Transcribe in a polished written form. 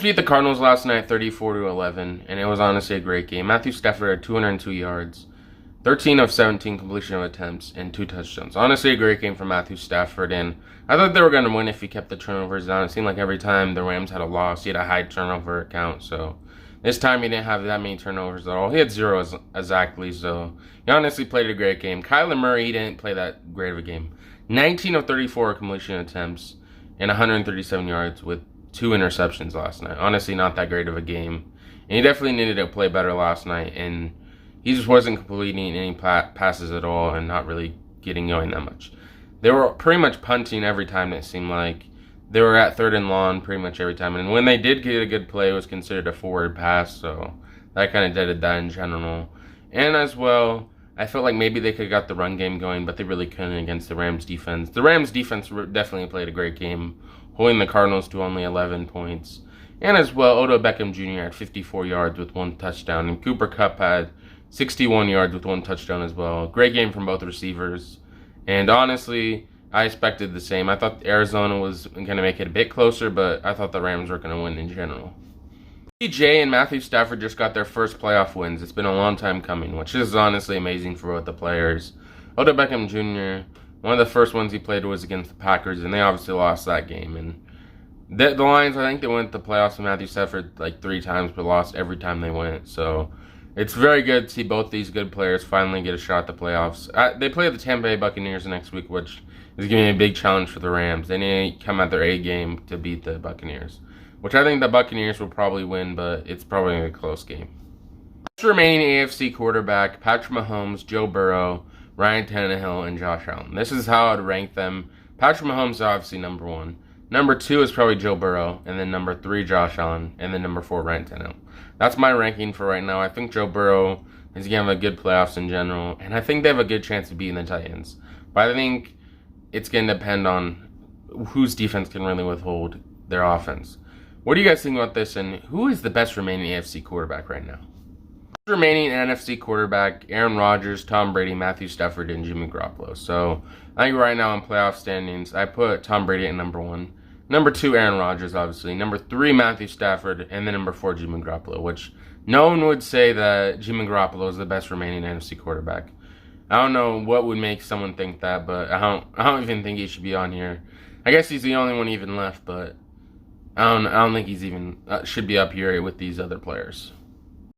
beat the Cardinals last night 34-11, and it was honestly a great game. Matthew Stafford had 202 yards, 13 of 17 completion of attempts, and 2 touchdowns. Honestly, a great game for Matthew Stafford, and I thought they were going to win if he kept the turnovers down. It seemed like every time the Rams had a loss, he had a high turnover count, so this time he didn't have that many turnovers at all. He had 0 exactly, so he honestly played a great game. Kyler Murray, he didn't play that great of a game. 19 of 34 completion attempts and 137 yards with 2 interceptions last night. Honestly, not that great of a game. And he definitely needed to play better last night, and he just wasn't completing any passes at all and not really getting going that much. They were pretty much punting every time, it seemed like. They were at 3rd and long pretty much every time. And when they did get a good play, it was considered a forward pass, so that kind of deaded that in general. And as well, I felt like maybe they could have got the run game going, but they really couldn't against the Rams defense. The Rams defense definitely played a great game, holding the Cardinals to only 11 points. And as well, Odell Beckham Jr. had 54 yards with 1 touchdown, and Cooper Kupp had 61 yards with 1 touchdown as well. Great game from both receivers. And honestly, I expected the same. I thought Arizona was going to make it a bit closer, but I thought the Rams were going to win in general. DJ and Matthew Stafford just got their first playoff wins. It's been a long time coming, which is honestly amazing for both the players. Odell Beckham Jr., one of the first ones he played was against the Packers, and they obviously lost that game. And the Lions, I think they went to the playoffs with Matthew Stafford like 3 times, but lost every time they went. So it's very good to see both these good players finally get a shot at the playoffs. They play the Tampa Bay Buccaneers next week, which is going to be a big challenge for the Rams. They need to come at their A game to beat the Buccaneers, which I think the Buccaneers will probably win, but it's probably a close game. Next remaining AFC quarterback, Patrick Mahomes, Joe Burrow, Ryan Tannehill, and Josh Allen. This is how I'd rank them. Patrick Mahomes is obviously number 1. Number 2 is probably Joe Burrow, and then number 3, Josh Allen, and then number 4, Ryan Tannehill. That's my ranking for right now. I think Joe Burrow is going to have a good playoffs in general, and I think they have a good chance of beating the Titans. But I think it's going to depend on whose defense can really withhold their offense. What do you guys think about this, and who is the best remaining AFC quarterback right now? Remaining NFC quarterback, Aaron Rodgers, Tom Brady, Matthew Stafford, and Jimmy Garoppolo. So I think right now in playoff standings, I put Tom Brady at number 1. Number 2, Aaron Rodgers, obviously. Number 3, Matthew Stafford, and then number 4, Jimmy Garoppolo, which no one would say that Jimmy Garoppolo is the best remaining NFC quarterback. I don't know what would make someone think that, but I don't even think he should be on here. I guess he's the only one even left, but I don't think he's even should be up here with these other players.